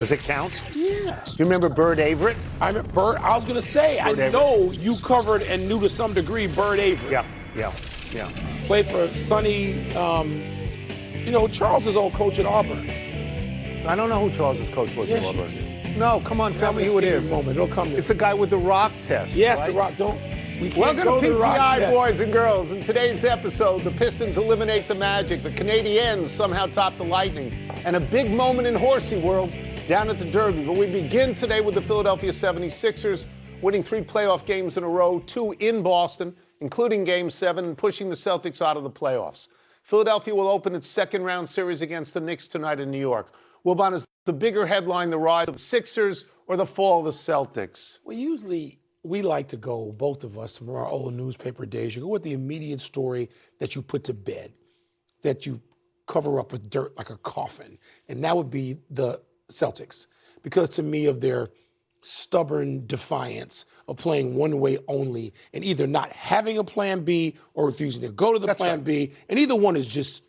Does it count? Yeah. Do you remember Bird Averett? I remember Bird. I was going to say, I know you covered and knew to some degree Bird Averett. Yeah. Played for Sonny, Charles' old coach at Auburn. I don't know who Charles's coach was at Auburn. No, come on, tell me who it is. It'll come. It's the guy with the rock test. Yes, right? the rock. Welcome to PTI, boys and girls. In today's episode, the Pistons eliminate the Magic, the Canadiens somehow top the Lightning, and a big moment in horsey world down at the Derby. But we begin today with the Philadelphia 76ers winning 3 playoff games in a row, 2 in Boston, including Game 7, and pushing the Celtics out of the playoffs. Philadelphia will open its second-round series against the Knicks tonight in New York. Wilbon, is the bigger headline the rise of the Sixers or the fall of the Celtics? Well, usually we like to go, both of us, from our old newspaper days, you go with the immediate story that you put to bed, that you cover up with dirt like a coffin, and that would be the Celtics, because to me of their stubborn defiance of playing one way only and either not having a plan B or refusing to go to the plan B, and either one is just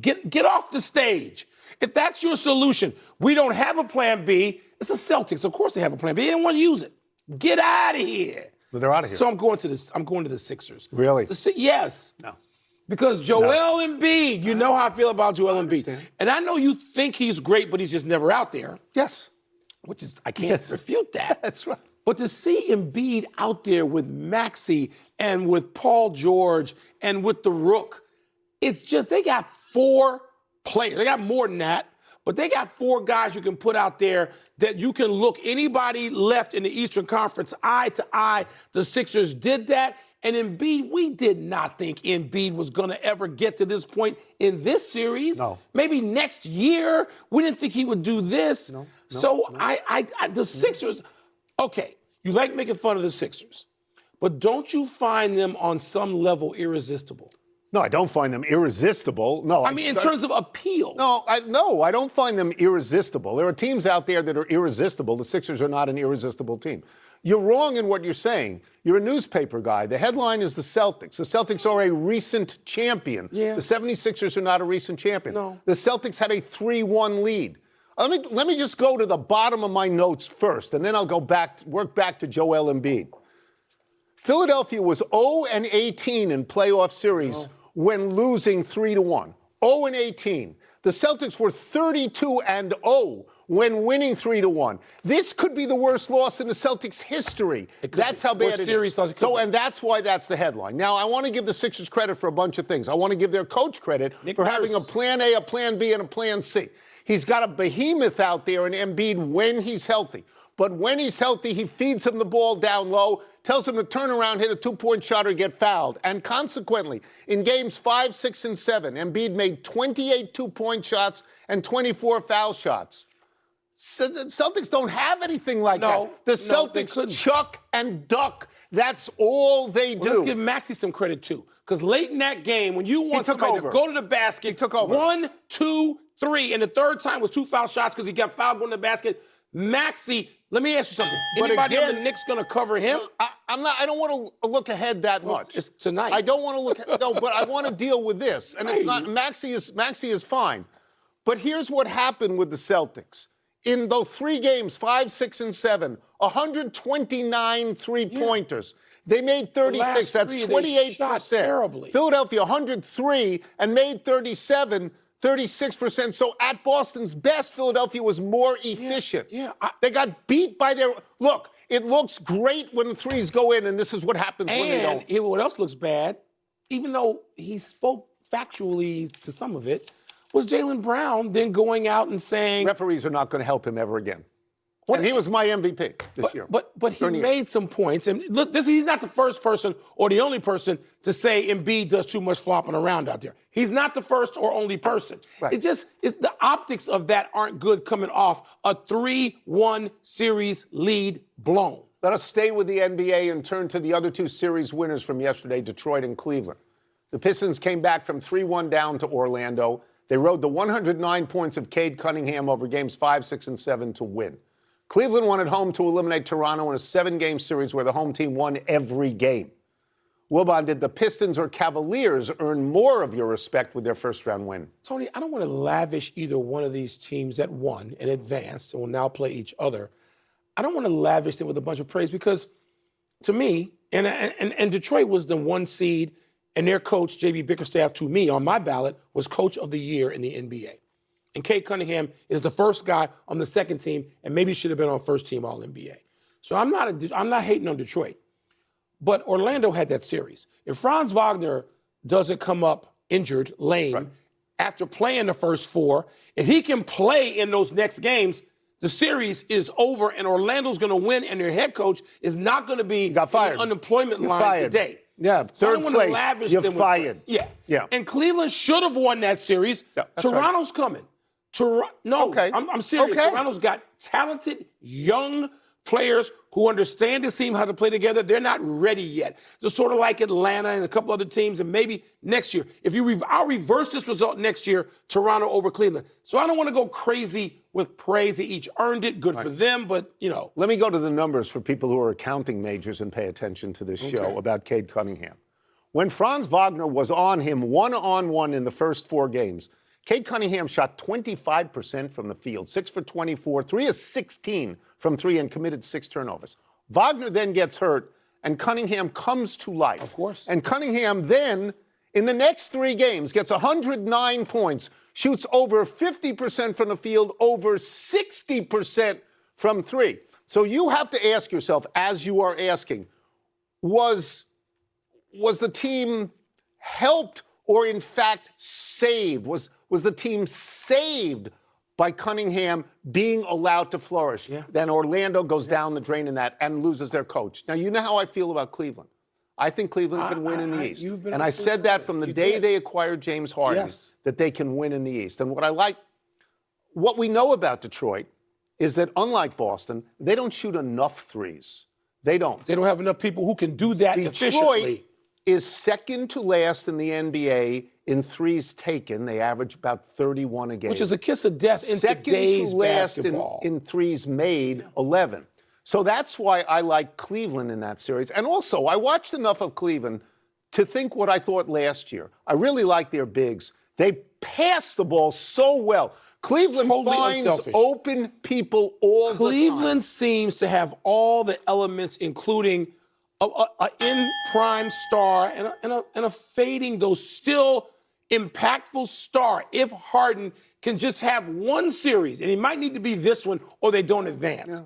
get off the stage. If that's your solution, we don't have a plan B. It's the Celtics. Of course they have a plan B. They didn't want to use it. Get out of here. Well, they're out of here. So I'm going to the Sixers. Really? Yes. No. Because Joel Embiid, you know how I feel about Joel Embiid. And I know you think he's great, but he's just never out there. Yes. Which is, I can't refute that. That's right. But to see Embiid out there with Maxey and with Paul George and with the Rook, it's just, they got 4 players. They got more than that, but they got 4 guys you can put out there that you can look anybody left in the Eastern Conference eye to eye. The Sixers did that. And Embiid, we did not think Embiid was going to ever get to this point in this series. No. Maybe next year. We didn't think he would do this. The Sixers, okay, you like making fun of the Sixers, but don't you find them on some level irresistible? No, I don't find them irresistible. No, I mean, in terms of appeal. No, I don't find them irresistible. There are teams out there that are irresistible. The Sixers are not an irresistible team. You're wrong in what you're saying. You're a newspaper guy. The headline is the Celtics. The Celtics are a recent champion. Yeah. The 76ers are not a recent champion. No. The Celtics had a 3-1 lead. Let me just go to the bottom of my notes first, and then I'll work back to Joel Embiid. Philadelphia was 0-18 in playoff series when losing 3-1. 0-18. The Celtics were 32-0 when winning 3-1. This could be the worst loss in the Celtics' history. That's how bad it is. And that's why that's the headline. Now, I want to give the Sixers credit for a bunch of things. I want to give their coach credit for having a plan A, a plan B, and a plan C. He's got a behemoth out there in Embiid when he's healthy. But when he's healthy, he feeds him the ball down low, tells him to turn around, hit a 2-point shot, or get fouled. And consequently, in games 5, 6, and 7, Embiid made 28 2-point shots and 24 foul shots. Celtics don't have anything like that. The Celtics chuck and duck. That's all they do. Let's give Maxey some credit, too. Because late in that game, when you want somebody to go to the basket, he took over. 1, 2, 3, and the third time was 2 foul shots because he got fouled going to the basket. Maxey, let me ask you something. Anybody on the Knicks going to cover him? I don't want to look ahead that much. It's tonight. I don't want to look. No, but I want to deal with this. And it's not. Maxey is fine. But here's what happened with the Celtics. In those 3 games, 5, 6, and 7, 129 3-pointers. They made 36. That's 28%. Terribly. Philadelphia 103 and made 37. 36%. So at Boston's best, Philadelphia was more efficient. They got beat by their. Look, it looks great when the threes go in, and this is what happens when they don't. And what else looks bad, even though he spoke factually to some of it, was Jaylen Brown then going out and saying referees are not going to help him ever again. And he was my MVP this year. But he made some points. And look, he's not the first person or the only person to say Embiid does too much flopping around out there. He's not the first or only person. Right. The optics of that aren't good coming off a 3-1 series lead blown. Let us stay with the NBA and turn to the other 2 series winners from yesterday, Detroit and Cleveland. The Pistons came back from 3-1 down to Orlando. They rode the 109 points of Cade Cunningham over games 5, 6, and 7 to win. Cleveland won at home to eliminate Toronto in a 7-game series where the home team won every game. Wilbon, did the Pistons or Cavaliers earn more of your respect with their first-round win? Tony, I don't want to lavish either one of these teams that won and advanced and will now play each other. I don't want to lavish them with a bunch of praise because, to me, and Detroit was the 1 seed, and their coach, J.B. Bickerstaff, to me, on my ballot, was Coach of the Year in the NBA. And Cade Cunningham is the first guy on the second team, and maybe should have been on first team All-NBA. So I'm not hating on Detroit. But Orlando had that series. If Franz Wagner doesn't come up injured, lame, after playing the first 4, if he can play in those next games, the series is over and Orlando's going to win, and their head coach is not going to be got fired. in the unemployment You're line fired. today. Yeah, So I third don't want to place. lavish You're them with fired. praise. Yeah. Yeah. And Cleveland should have won that series. Yeah, that's Toronto's coming. No, Okay. I'm serious. Okay. Toronto's got talented, young players who understand the team how to play together. They're not ready yet. They're sort of like Atlanta and a couple other teams, and maybe next year. I'll reverse this result next year, Toronto over Cleveland. So I don't want to go crazy with praise. They each earned it. Good for them, but, Let me go to the numbers for people who are accounting majors and pay attention to this show about Cade Cunningham. When Franz Wagner was on him one-on-one in the first 4 games, Cade Cunningham shot 25% from the field, 6 for 24, 3 of 16 from 3, and committed 6 turnovers. Wagner then gets hurt, and Cunningham comes to life. Of course. And Cunningham then, in the next 3 games, gets 109 points, shoots over 50% from the field, over 60% from 3. So you have to ask yourself, as you are asking, was the team helped or in fact saved? Was the team saved by Cunningham being allowed to flourish? Yeah. Then Orlando goes down the drain in that and loses their coach. Now, you know how I feel about Cleveland. I think Cleveland can win in the East. And I said that from the day they acquired James Harden, that they can win in the East. And what we know about Detroit is that unlike Boston, they don't shoot enough threes. They don't. they don't have enough people who can do that efficiently. Detroit is second to last in the NBA in threes taken. They average about 31 a game. Which is a kiss of death in second today's to last basketball. in threes made, 11. So that's why I like Cleveland in that series. And also, I watched enough of Cleveland to think what I thought last year. I really like their bigs. They pass the ball so well. Cleveland Totally finds unselfish. open people all the time. Cleveland seems to have all the elements, including a in prime star and a fading, though still impactful star. If Harden can just have one series, and he might need to be this one, or they don't advance. Yeah.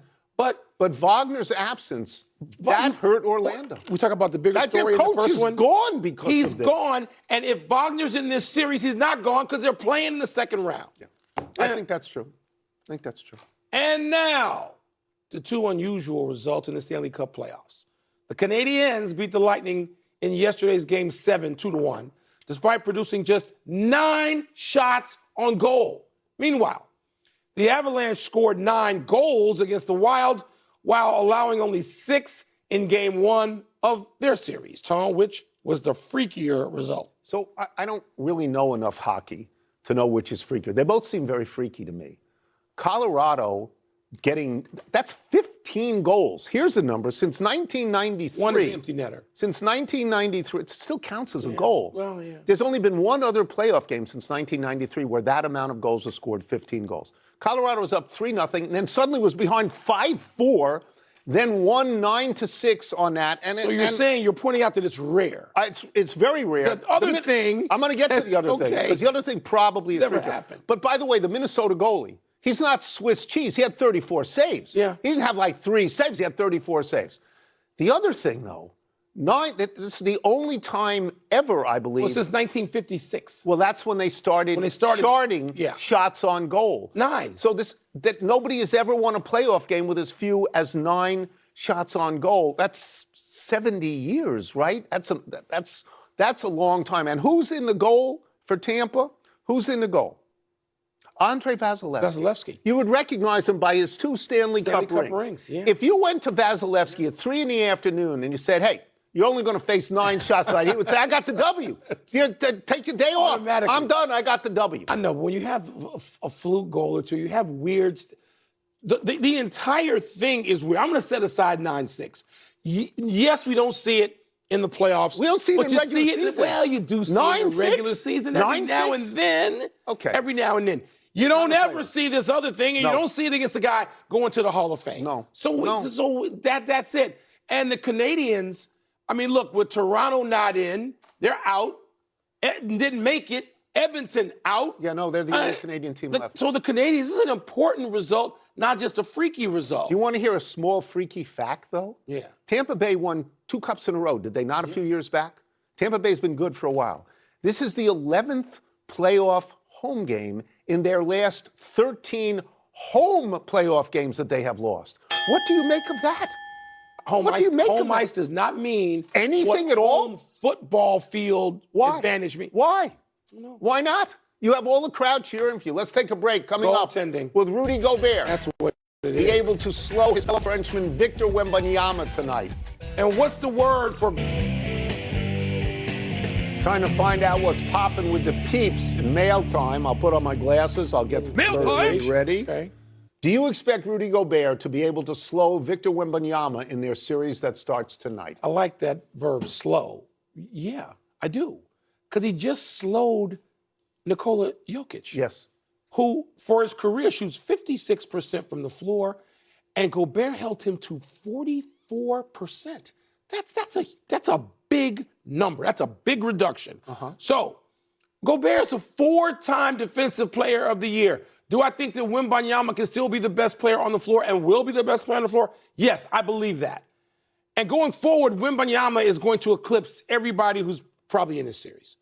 But Wagner's absence, that hurt Orlando. We talk about the bigger Their story in the coach first is one. gone because He's of this. gone, and if Wagner's in this series, he's not gone because they're playing in the second round. Yeah. I think that's true. And now, the 2 unusual results in the Stanley Cup playoffs. The Canadiens beat the Lightning in yesterday's Game 7, 2-1, despite producing just 9 shots on goal. Meanwhile, the Avalanche scored 9 goals against the Wild while allowing only 6 in Game 1 of their series, Tom, which was the freakier result. So I don't really know enough hockey to know which is freakier. They both seem very freaky to me. Colorado that's 15 goals. Here's the number. Since 1993. One is empty netter. Since 1993, it still counts as a goal. Well, yeah. There's only been one other playoff game since 1993 where that amount of goals was scored, 15 goals. Colorado was up 3-0, and then suddenly was behind 5-4, then won 9-6 on that. So you're pointing out that it's rare. It's very rare. The other thing. I'm going to get to the other thing, because the other thing probably is Never freakier. happened. But by the way, the Minnesota goalie, he's not Swiss cheese. He had 34 saves. Yeah. He didn't have like 3 saves. He had 34 saves. The other thing, though, this is the only time ever, I believe. Well, since 1956. Well, that's when they started charting shots on goal. 9. So that nobody has ever won a playoff game with as few as 9 shots on goal. That's 70 years, right? That's a long time. And who's in the goal for Tampa? Who's in the goal? Andre Vasilevsky. You would recognize him by his 2 Stanley Cup rings. Yeah. If you went to Vasilevsky at 3 PM and you said, hey, you're only going to face 9 shots tonight, he would say, I got the W. Take your day off. I'm done. I got the W. I know. When you have a fluke goal or two, you have weird. The entire thing is weird. I'm going to set aside 9-6. Yes, we don't see it in the playoffs. We don't see it but in you regular see season. Well, you do see it in 9-6? regular season every now and 9-6? then. Okay. Every now and then. You don't ever see this other thing, and No. you don't see it against a guy going to the Hall of Fame. No. So that's it. And the Canadians, I mean, look, with Toronto not in, they're out. Didn't make it. Edmonton out. Yeah, no, they're the only Canadian team left. So the Canadians, this is an important result, not just a freaky result. Do you want to hear a small freaky fact, though? Yeah. Tampa Bay won 2 cups in a row. Did they not a few years back? Tampa Bay's been good for a while. This is the 11th playoff home game in their last 13 home playoff games that they have lost. What do you make of that? Home ice does not mean anything what at all. Home football field advantage means. Why? Why not? You have all the crowd cheering for you. Let's take a break. Coming up with Rudy Gobert. That's what it is. Be able to slow his fellow Frenchman Victor Wembanyama tonight. And what's the word for? Trying to find out what's popping with the peeps in mail time. I'll put on my glasses. I'll get the Mail time. ready. Okay. Do you expect Rudy Gobert to be able to slow Victor Wembanyama in their series that starts tonight? I like that verb, slow. Yeah, I do. Because he just slowed Nikola Jokic. Yes. Who, for his career, shoots 56% from the floor, and Gobert held him to 44%. That's a big number. That's a big reduction. So, Gobert's a 4-time Defensive Player of the Year. Do I think that Wembanyama can still be the best player on the floor and will be the best player on the floor? Yes, I believe that. And going forward, Wembanyama is going to eclipse everybody who's probably in this series.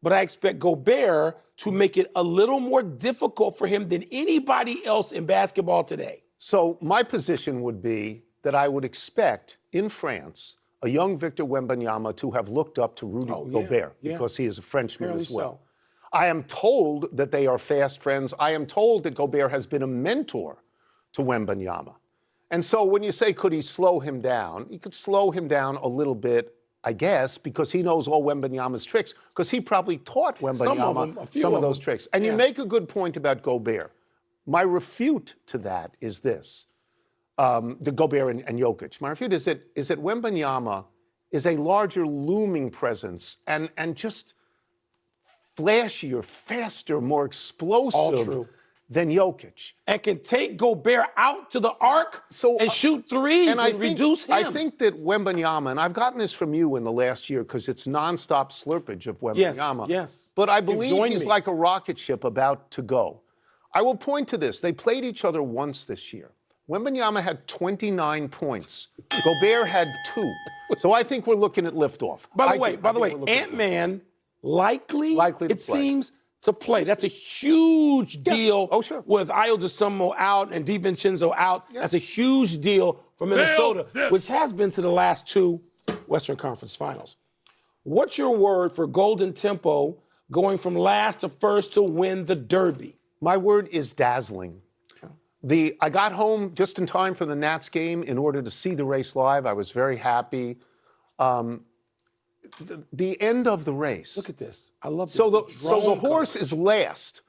But I expect Gobert to make it a little more difficult for him than anybody else in basketball today. So my position would be that I would expect in France a young Victor Wembanyama to have looked up to Rudy Gobert because he is a Frenchman as well. So. I am told that they are fast friends. I am told that Gobert has been a mentor to Wembanyama. And so when you say, could he slow him down? He could slow him down a little bit, I guess, because he knows all Wembanyama's tricks, because he probably taught Wembanyama some of those tricks. And you make a good point about Gobert. My refute to that is this, the Gobert and Jokic. My refute is that Wembanyama is a larger looming presence and just flashier, faster, more explosive than Jokic. And can take Gobert out to the arc and shoot threes and reduce him. I think that Wembanyama, and I've gotten this from you in the last year because it's nonstop slurpage of Wembanyama. Yes. But I believe he's like a rocket ship about to go. I will point to this. They played each other once this year. Wembanyama had 29 points. Gobert had 2. So I think we're looking at liftoff. By the way, Ant-Man likely it seems to play. That's a huge deal with Ayo Dosunmu out and DiVincenzo out. That's a huge deal for Minnesota, which has been to the last 2 Western Conference Finals. What's your word for Golden Tempo going from last to first to win the Derby? My word is dazzling. I got home just in time for the Nats game in order to see the race live. I was very happy. The end of the race. Look at this. I love this. So the horse is last,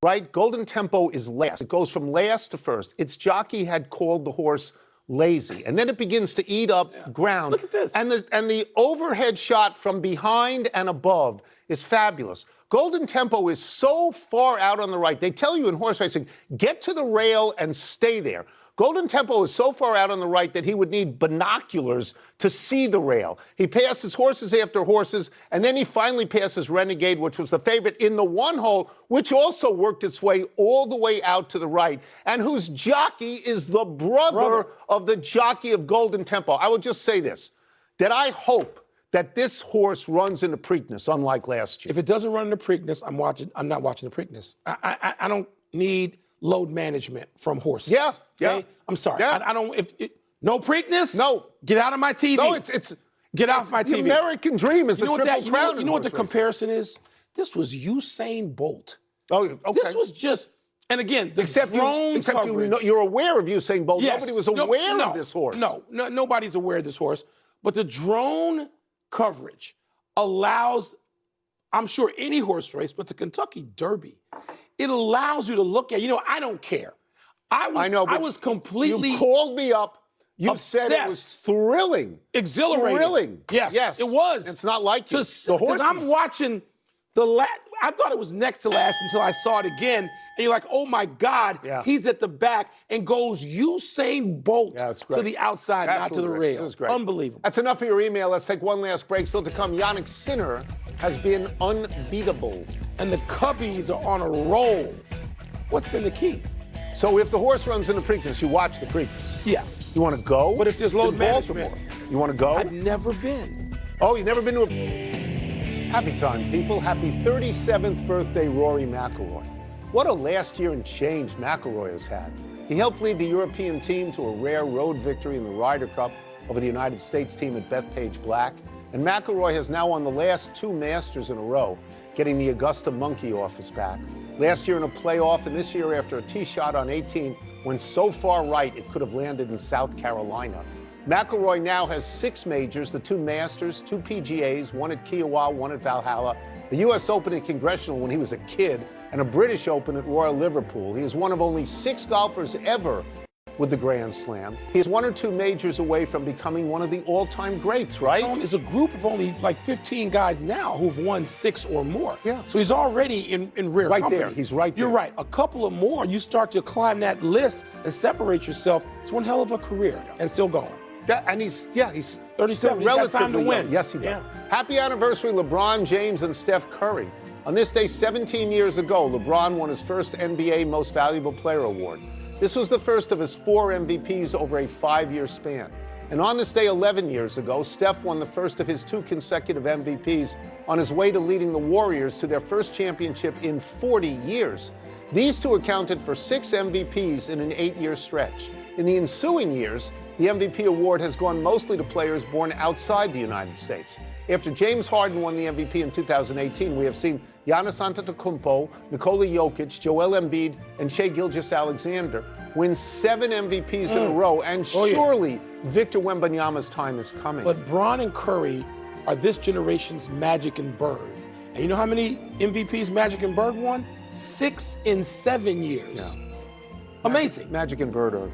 right? Golden Tempo is last. It goes from last to first. Its jockey had called the horse lazy, and then it begins to eat up ground. Look at this. And the overhead shot from behind and above is fabulous. Golden Tempo is so far out on the right. They tell you in horse racing, get to the rail and stay there. Golden Tempo is so far out on the right that he would need binoculars to see the rail. He passes horses after horses, and then he finally passes Renegade, which was the favorite in the 1 hole, which also worked its way all the way out to the right, and whose jockey is the brother of the jockey of Golden Tempo. I will just say this, that I hope that this horse runs into Preakness, unlike last year. If it doesn't run into Preakness, I'm not watching the Preakness. I don't need load management from horses. Yeah. I'm sorry. I don't. No Preakness. No. Get out of my TV. No, it's get off my TV. The American dream is the Triple Crown. You know what the comparison is? This was Usain Bolt. Oh, okay. This was just, and again, the drone coverage. You're aware of Usain Bolt. Yes. Nobody was aware of this horse. No, nobody's aware of this horse. But the drone coverage allows, I'm sure, any horse race, but the Kentucky Derby, it allows you to look at, I don't care. I was completely. You called me up You said it was thrilling. Exhilarating. Thrilling. Yes, it was. It's not like you. The Because I'm watching I thought it was next to last until I saw it again. And you're like, oh my God, he's at the back and goes Usain Bolt to the outside, not to the rail. It was great. Unbelievable. That's enough of your email. Let's take one last break. Still to come, Yannick Sinner has been unbeatable. And the Cubbies are on a roll. What's been the key? So if the horse runs in the Preakness, you watch the Preakness. Yeah. You want to go? But if there's load management. Baltimore, you want to go? I've never been. Oh, you've never been to a... Happy time, people. Happy 37th birthday, Rory McIlroy. What a last year and change McIlroy has had. He helped lead the European team to a rare road victory in the Ryder Cup over the United States team at Bethpage Black. And McIlroy has now won the last 2 Masters in a row, getting the Augusta monkey off his back. Last year in a playoff, and this year after a tee shot on 18 went so far right it could have landed in South Carolina. McIlroy now has 6 majors, the 2 Masters, 2 PGAs, 1 at Kiowa, 1 at Valhalla, the U.S. Open at Congressional when he was a kid, and a British Open at Royal Liverpool. He is one of only 6 golfers ever with the Grand Slam. He is 1 or 2 majors away from becoming one of the all-time greats, right? It's a group of only like 15 guys now who've won 6 or more. Yeah. So he's already in rare company. There. He's right there. You're right. A couple of more, you start to climb that list and separate yourself. It's one hell of a career and still going. And he's 37. Still He's got time to win. Young. Yes, he does. Happy anniversary, LeBron James and Steph Curry. On this day 17 years ago, LeBron won his first NBA Most Valuable Player award. This was the first of his 4 MVPs over a 5-year span. And on this day 11 years ago, Steph won the first of his 2 consecutive MVPs on his way to leading the Warriors to their first championship in 40 years. These 2 accounted for 6 MVPs in an 8-year stretch. In the ensuing years, the MVP award has gone mostly to players born outside the United States. After James Harden won the MVP in 2018, we have seen Giannis Antetokounmpo, Nikola Jokic, Joel Embiid, and Shai Gilgeous-Alexander win 7 MVPs in a row, and surely Victor Wembanyama's time is coming. But Bron and Curry are this generation's Magic and Bird. And you know how many MVPs Magic and Bird won? 6 in 7 years. Yeah. Amazing. Magic and Bird are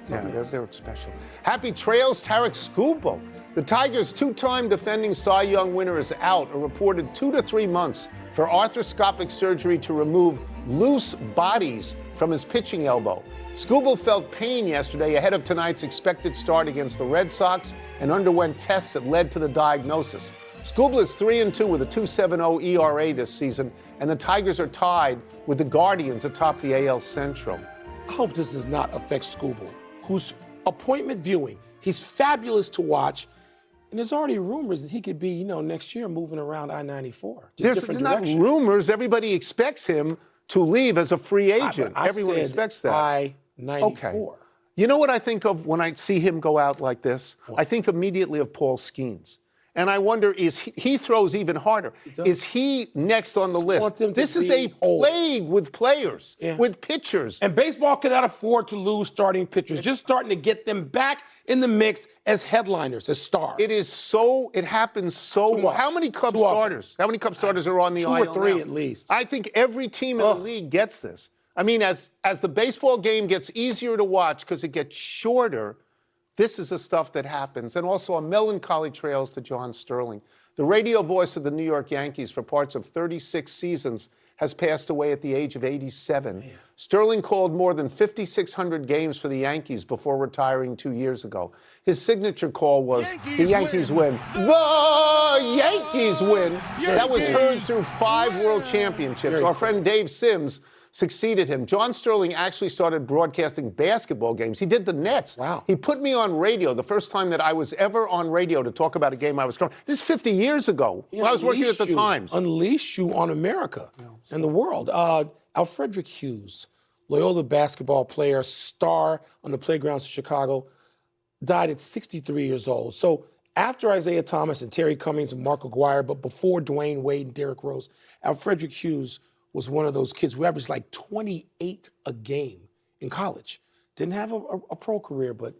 they're special. Happy trails, Tarek Skubal. The Tigers' 2-time defending Cy Young winner is out, a reported 2 to 3 months for arthroscopic surgery to remove loose bodies from his pitching elbow. Skubal felt pain yesterday ahead of tonight's expected start against the Red Sox and underwent tests that led to the diagnosis. Skubal is 3-2 with a 2.70 ERA this season, and the Tigers are tied with the Guardians atop the AL Central. I hope this does not affect Skubal, whose appointment viewing, he's fabulous to watch. And there's already rumors that he could be, next year moving around I-94. There's not rumors. Everybody expects him to leave as a free agent. Everyone expects that. I-94. Okay. You know what I think of when I see him go out like this? What? I think immediately of Paul Skeens. And I wonder, he throws even harder. Is he next on the list? This is a plague with players, with pitchers. And baseball cannot afford to lose starting pitchers. Just starting to get them back in the mix as headliners, as stars. It happens so much. How many Cubs starters? How many Cubs starters are on the IL 2 or 3 now? at least. I think every team in the league gets this. I mean, as the baseball game gets easier to watch because it gets shorter, this is the stuff that happens. And also a melancholy trails to John Sterling. The radio voice of the New York Yankees for parts of 36 seasons has passed away at the age of 87. Man. Sterling called more than 5,600 games for the Yankees before retiring 2 years ago. His signature call was, "The Yankees win. The Yankees win." That was heard through 5 world championships. Our friend Dave Sims succeeded him. John Sterling actually started broadcasting basketball games. He did the Nets. Wow. He put me on radio the first time that I was ever on radio to talk about a game I was covering. This is 50 years ago. When I was working at the Times. Unleashed you on America and the world. Alfredrick Hughes, Loyola basketball player, star on the playgrounds of Chicago, died at 63 years old. So after Isaiah Thomas and Terry Cummings and Mark Aguirre, but before Dwayne Wade and Derrick Rose, Alfredrick Hughes was one of those kids who averaged like 28 a game in college. Didn't have a pro career, but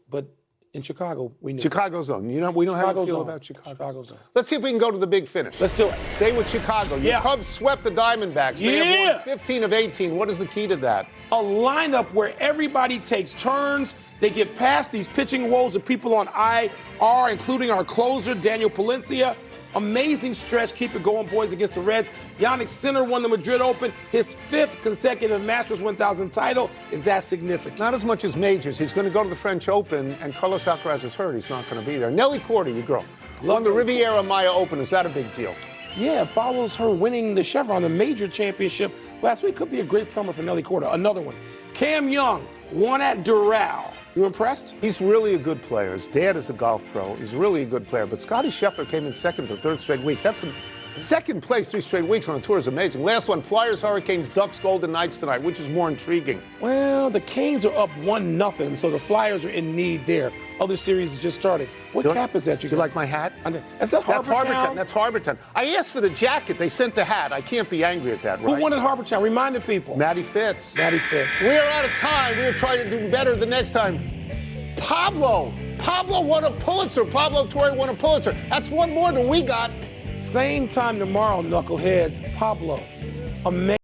in Chicago, we knew. Chicago zone. We know how to feel about Chicago zone. Let's see if we can go to the big finish. Let's do it. Stay with Chicago. Your Cubs swept the Diamondbacks. They have won 15 of 18. What is the key to that? A lineup where everybody takes turns They get past these pitching woes of people on IR, including our closer, Daniel Palencia. Amazing stretch. Keep it going, boys, against the Reds. Yannick Sinner won the Madrid Open, his 5th consecutive Masters 1000 title. Is that significant? Not as much as majors. He's going to go to the French Open, and Carlos Alcaraz is hurt. He's not going to be there. Nelly Corda, you girl, won the Riviera Maya Open. Is that a big deal? Yeah, it follows her winning the Chevron, the major championship last week. Could be a great summer for Nelly Corda. Another one. Cam Young won at Doral. You impressed? He's really a good player. His dad is a golf pro. He's really a good player. But Scotty Scheffler came in second for 3rd straight week. That's second place 3 straight weeks on a tour is amazing. Last one, Flyers, Hurricanes, Ducks, Golden Knights tonight. Which is more intriguing? Well, the Canes are up 1-0, so the Flyers are in need there. Other series has just started. What cap is that? You like my hat? Is that That's Harbortown. That's Harbortown. I asked for the jacket. They sent the hat. I can't be angry at that, right? Who won at Harbortown? Remind the people. Matty Fitz. Matty Fitz. We are out of time. We are trying to do better the next time. Pablo won a Pulitzer. Pablo Torre won a Pulitzer. That's one more than we got. Same time tomorrow, knuckleheads. Pablo. Amazing.